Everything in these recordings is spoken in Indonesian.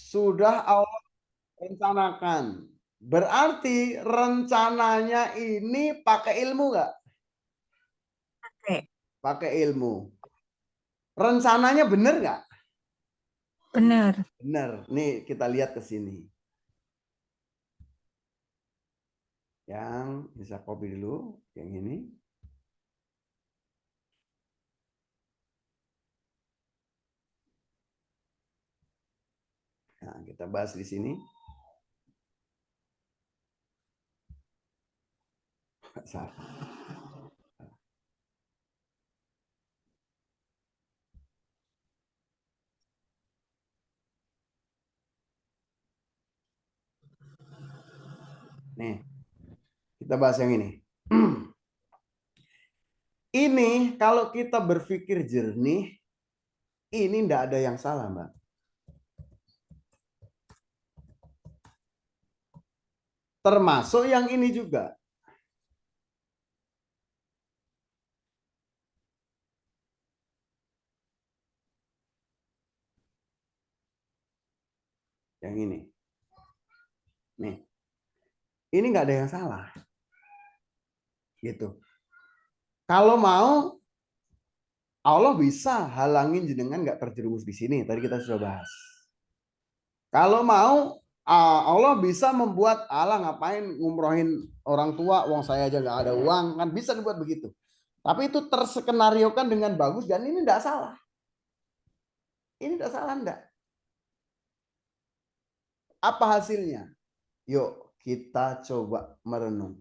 sudah Allah rencanakan. Berarti rencananya ini pakai ilmu nggak? Oke, Pakai ilmu. Rencananya benar nggak? benar. Benar. Nih kita lihat ke sini. Yang bisa copy dulu, yang ini. Nah, kita bahas di sini. Nih, kita bahas yang ini. Ini kalau kita berpikir jernih, ini tidak ada yang salah, Mbak. Termasuk yang ini juga. Yang ini. Nih. Ini nggak ada yang salah. Gitu. Kalau mau, Allah bisa halangin jenengan nggak terjerumus di sini. Tadi kita sudah bahas. Kalau mau, Allah bisa membuat Allah ngapain ngumrohin orang tua, uang saya aja nggak ada uang, kan bisa dibuat begitu. Tapi itu terskenariokan dengan bagus dan ini tidak salah. Ini tidak salah enggak. Apa hasilnya? Yuk kita coba merenung.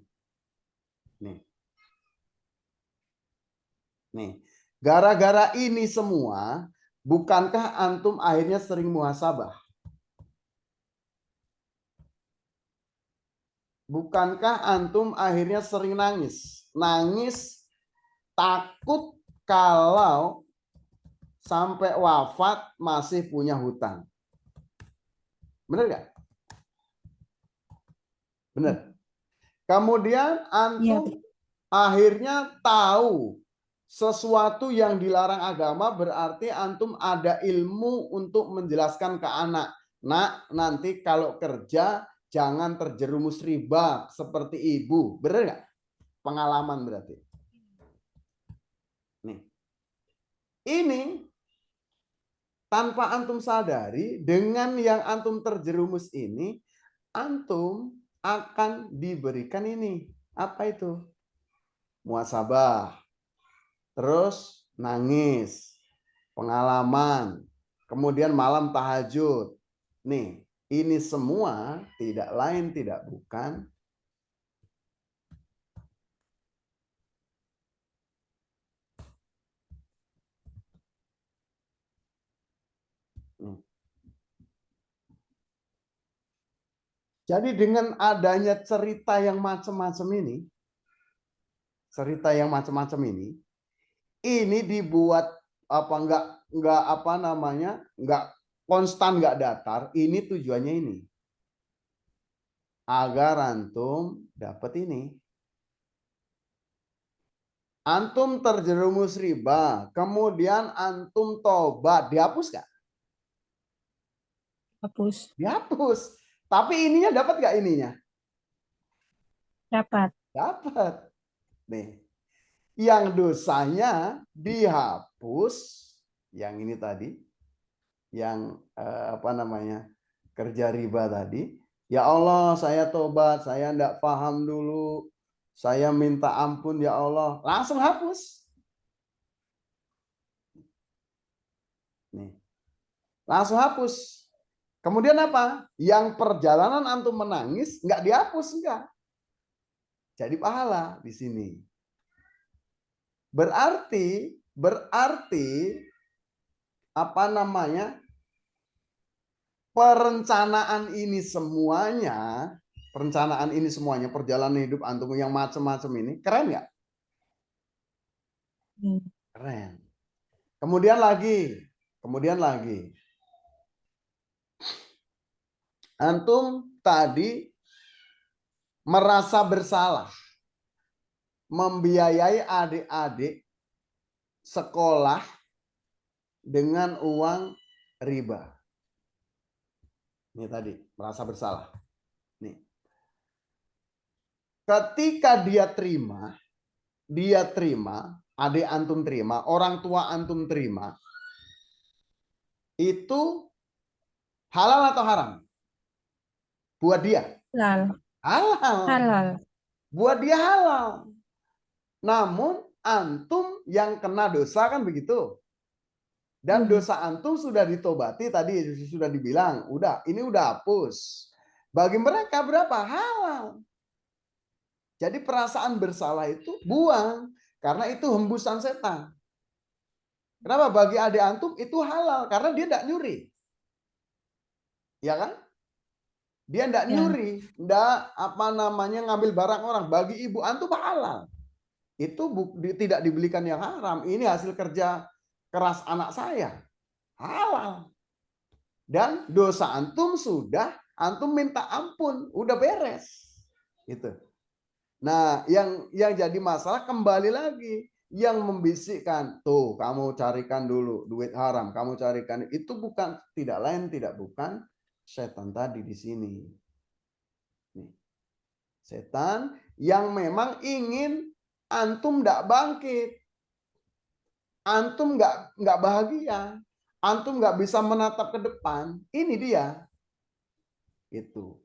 Nih. Nih. Gara-gara ini semua, bukankah antum akhirnya sering muhasabah? Bukankah antum akhirnya sering nangis? Nangis takut kalau sampai wafat masih punya hutang. Benar nggak? Benar. Kemudian Iya, antum akhirnya tahu sesuatu yang dilarang agama, berarti antum ada ilmu untuk menjelaskan ke anak. Nak, nanti kalau kerja jangan terjerumus riba seperti ibu. Benar nggak? Pengalaman berarti. Nih. Ini tanpa antum sadari, dengan yang antum terjerumus ini, antum akan diberikan ini. Apa itu? Muasabah. Terus nangis. Pengalaman. Kemudian malam tahajud. Nih, ini semua tidak lain tidak bukan nih. Jadi dengan adanya cerita yang macam-macam ini dibuat apa enggak apa namanya enggak konstan enggak datar. Ini tujuannya ini agar antum dapat ini. Antum terjerumus riba, kemudian antum tobat, dihapus nggak? hapus. Dihapus. Tapi ininya dapat nggak ininya? Dapat. Dapat. Nih, yang dosanya dihapus, yang ini tadi, yang apa namanya kerja riba tadi. Ya Allah, saya tobat, saya enggak paham dulu, saya minta ampun ya Allah, langsung hapus. Nih, langsung hapus. Kemudian apa? Yang perjalanan antum menangis nggak dihapus, enggak. Jadi pahala di sini. Berarti apa namanya? Perencanaan ini semuanya, perjalanan hidup antum yang macam-macam ini keren nggak? Keren. Kemudian lagi, antum tadi merasa bersalah membiayai adik-adik sekolah dengan uang riba. Ini tadi merasa bersalah. Nih. Ketika dia terima, adik antum terima, orang tua antum terima, itu halal atau haram? Buat dia. Halal. Halal. Halal. Buat dia halal. Namun antum yang kena dosa kan begitu. Dan dosa antum sudah ditobati tadi sudah dibilang, ini udah hapus. Bagi mereka berapa? Halal. Jadi perasaan bersalah itu buang karena itu hembusan setan. Kenapa? Bagi adik antum itu halal karena dia tidak nyuri. Ya kan? Dia tidak nyuri, tidak ngambil barang orang. Bagi ibu antum halal. Itu tidak dibelikan yang haram. Ini hasil kerja keras anak saya. Halal. Dan dosa antum sudah antum minta ampun, udah beres. Gitu. Nah, yang jadi masalah kembali lagi yang membisikkan, tuh kamu carikan dulu duit haram, kamu carikan, itu bukan tidak lain tidak bukan setan tadi di sini. Nih. Setan yang memang ingin antum tidak bangkit. Antum nggak bahagia. Antum nggak bisa menatap ke depan. Ini dia. Itu.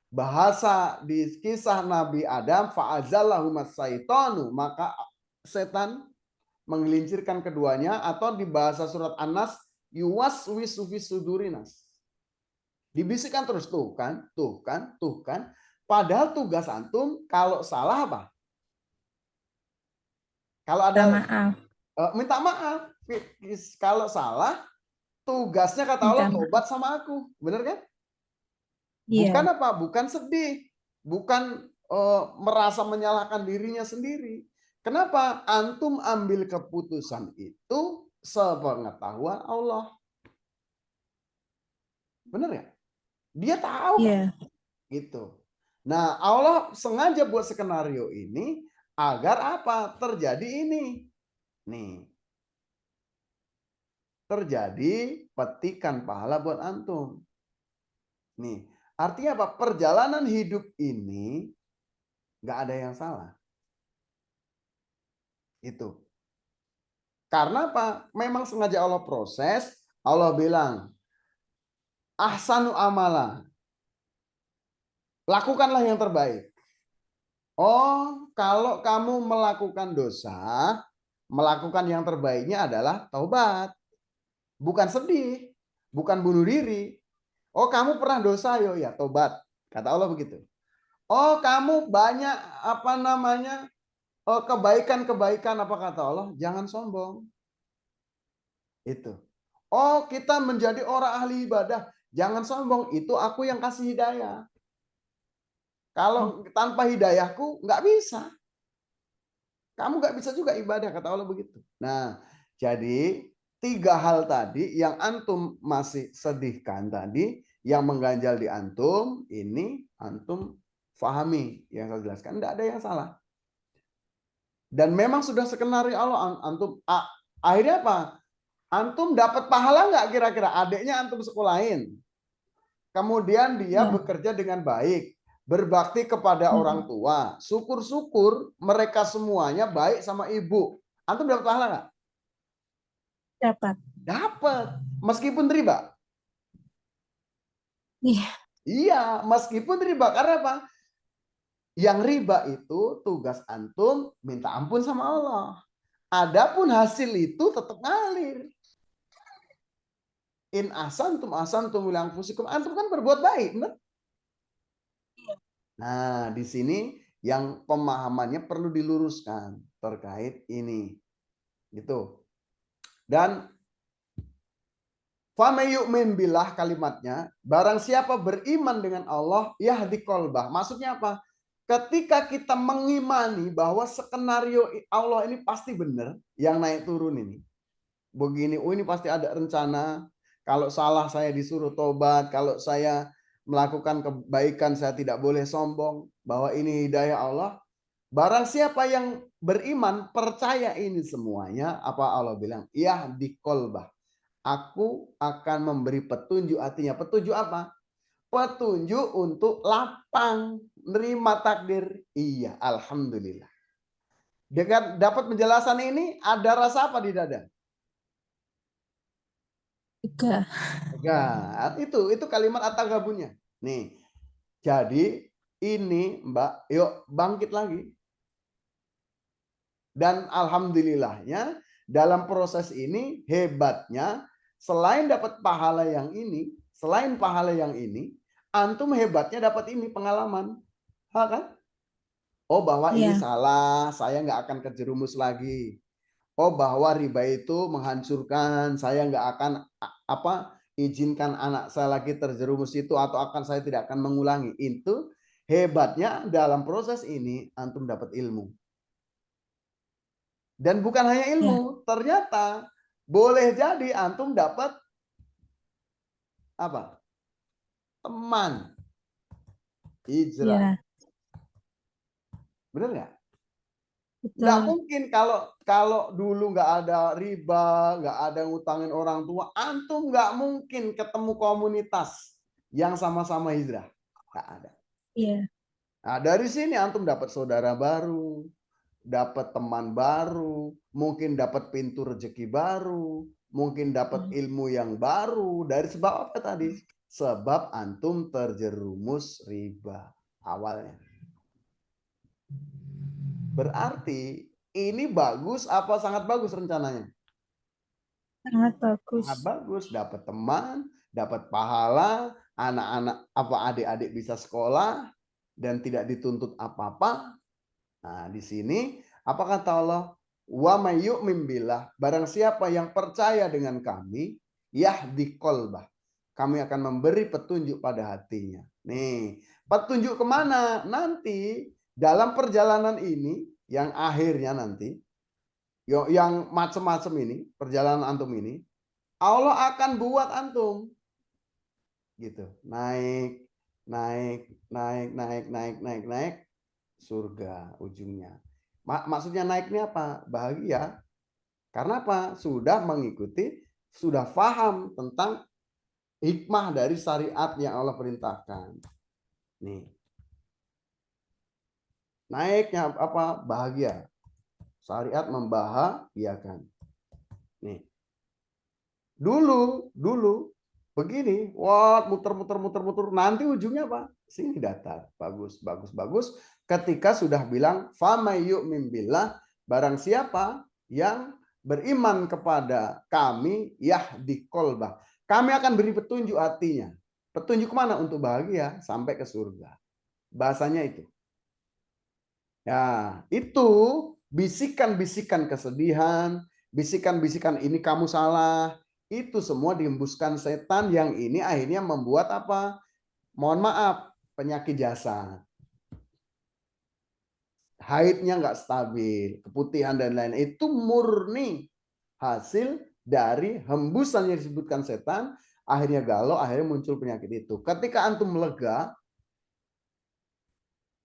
Bahasa di kisah Nabi Adam, fa'azallahuma syaitanu, maka setan menggelincirkan keduanya, atau di bahasa surat An-Nas, yuwaswisu fi sudurinas. Dibisikkan terus, tuh kan. Padahal tugas antum kalau salah apa? Kalau ada minta maaf. Kalau salah, tugasnya kata Allah tobat sama aku. Bener kan? Bukan apa? Bukan sedih. Bukan merasa menyalahkan dirinya sendiri. Kenapa? Antum ambil keputusan itu sepengetahuan Allah. Bener ya? Dia tahu. Gitu. Nah, Allah sengaja buat skenario ini agar apa? Terjadi ini. Nih. Terjadi petikan pahala buat antum. Nih, artinya apa? Perjalanan hidup ini nggak ada yang salah. Itu. Karena apa? Memang sengaja Allah proses. Allah bilang, ahsanu amala. Lakukanlah yang terbaik. Oh, kalau kamu melakukan dosa, melakukan yang terbaiknya adalah taubat. Bukan sedih, bukan bunuh diri. Oh, kamu pernah dosa, yo ya tobat. Kata Allah begitu. Oh, kamu banyak kebaikan-kebaikan, apa kata Allah? Jangan sombong. Itu. Oh, kita menjadi orang ahli ibadah. Jangan sombong. Itu aku yang kasih hidayah. Kalau tanpa hidayahku nggak bisa. Kamu nggak bisa juga ibadah, kata Allah begitu. Nah, jadi 3 hal tadi yang antum masih sedihkan tadi, yang mengganjal di antum, ini antum fahami yang saya jelaskan, tidak ada yang salah. Dan memang sudah skenario Allah, antum akhirnya apa? Antum dapat pahala nggak kira-kira? Adiknya antum sekolahin, kemudian dia bekerja dengan baik, berbakti kepada orang tua, syukur-syukur mereka semuanya baik sama ibu. Antum dapat pahala nggak? Dapat. Dapat, meskipun riba. Iya. Iya, meskipun riba. Karena apa? Yang riba itu tugas antum minta ampun sama Allah. Adapun hasil itu tetap ngalir. In asantum bilang fusikum, antum kan berbuat baik, benar? Nah, di sini yang pemahamannya perlu diluruskan terkait ini. Gitu. Dan famayu'min billah kalimatnya, barang siapa beriman dengan Allah, yahdi qalbah. Maksudnya apa? Ketika kita mengimani bahwa skenario Allah ini pasti benar, yang naik turun ini. Begini, ini pasti ada rencana. Kalau salah saya disuruh tobat, kalau saya melakukan kebaikan saya tidak boleh sombong, bahwa ini hidayah Allah. Barang siapa yang beriman, percaya ini semuanya, apa Allah bilang? Yahdi qalbah. Aku akan memberi petunjuk, artinya petunjuk apa? petunjuk untuk lapang, nerima takdir. Iya, alhamdulillah. Dengan dapat penjelasan ini, ada rasa apa di dada? Tiga. Enggak, itu kalimat at-tagabunnya. Nih, jadi ini Mbak, yuk bangkit lagi. Dan alhamdulillahnya dalam proses ini hebatnya selain dapat pahala yang ini, antum hebatnya dapat ini pengalaman. Ha, kan? Oh, bahwa ini Ya. salah, saya nggak akan terjerumus lagi. Oh, bahwa riba itu menghancurkan, saya nggak akan izinkan anak saya lagi terjerumus itu, atau saya tidak akan mengulangi. Itu hebatnya dalam proses ini antum dapat ilmu. Dan bukan hanya ilmu, ternyata boleh jadi antum dapat apa? Teman hijrah. Ya. Benar nggak? Nggak Betul. mungkin kalau dulu nggak ada riba, nggak ada ngutangin orang tua, antum nggak mungkin ketemu komunitas yang sama-sama hijrah. Nggak ada. Iya. Nah, dari sini antum dapat saudara baru, dapat teman baru, mungkin dapat pintu rezeki baru, mungkin dapat ilmu yang baru. Dari sebab apa tadi? Sebab antum terjerumus riba awalnya. Berarti ini bagus apa sangat bagus rencananya? Sangat bagus. Sangat bagus, dapat teman, dapat pahala, anak-anak adik-adik bisa sekolah dan tidak dituntut apa-apa. Nah, di sini apa kata Allah? Wa may yu'min billah, barang siapa yang percaya dengan kami, yahdi qalbah. Kami akan memberi petunjuk pada hatinya. Nih, petunjuk kemana? Nanti dalam perjalanan ini, yang akhirnya nanti, yang macam-macam ini, perjalanan antum ini, Allah akan buat antum gitu. Naik, naik, naik, naik, naik, naik, naik, surga ujungnya. Maksudnya naiknya apa? Bahagia. Karena apa? Sudah mengikuti, sudah paham tentang hikmah dari syariat yang Allah perintahkan. Nih. Naiknya apa? Bahagia. Syariat membahagiakan. Nih. Dulu begini, wah, muter, nanti ujungnya apa? Sini datar, bagus, bagus, bagus. Ketika sudah bilang famay yu'min billah, barang siapa yang beriman kepada kami, yahdi qalbah, kami akan beri petunjuk hatinya. Petunjuk mana? Untuk bahagia sampai ke surga. Bahasanya itu. Ya, itu bisikan-bisikan kesedihan, bisikan-bisikan ini kamu salah, itu semua dihembuskan setan yang ini akhirnya membuat apa? Mohon maaf, penyakit jasad. Haidnya nggak stabil, keputihan dan lain itu murni hasil dari hembusan yang disebutkan setan, akhirnya galau, akhirnya muncul penyakit itu. Ketika antum lega,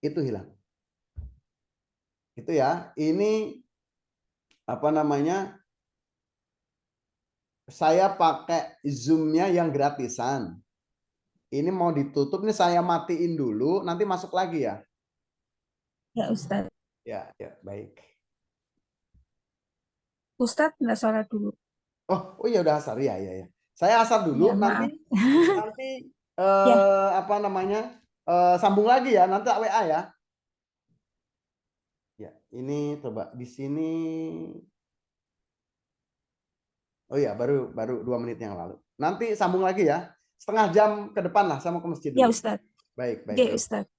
itu hilang. Itu ya, ini apa namanya? Saya pakai Zoom-nya yang gratisan. Ini mau ditutup nih, saya matiin dulu, nanti masuk lagi ya. Ya, Ustadz. Ya, baik. Ustadz nggak sholat dulu. Oh iya udah asar ya. Saya asar dulu, Ya, maaf. nanti Ya. apa namanya? Sambung lagi ya, nanti WA ya. Ya, ini coba di sini. Oh iya, baru 2 menit yang lalu. Nanti sambung lagi ya. Setengah jam ke depan lah, saya mau ke masjid Ya, dulu. Ustadz. Baik. Oke, Ustadz.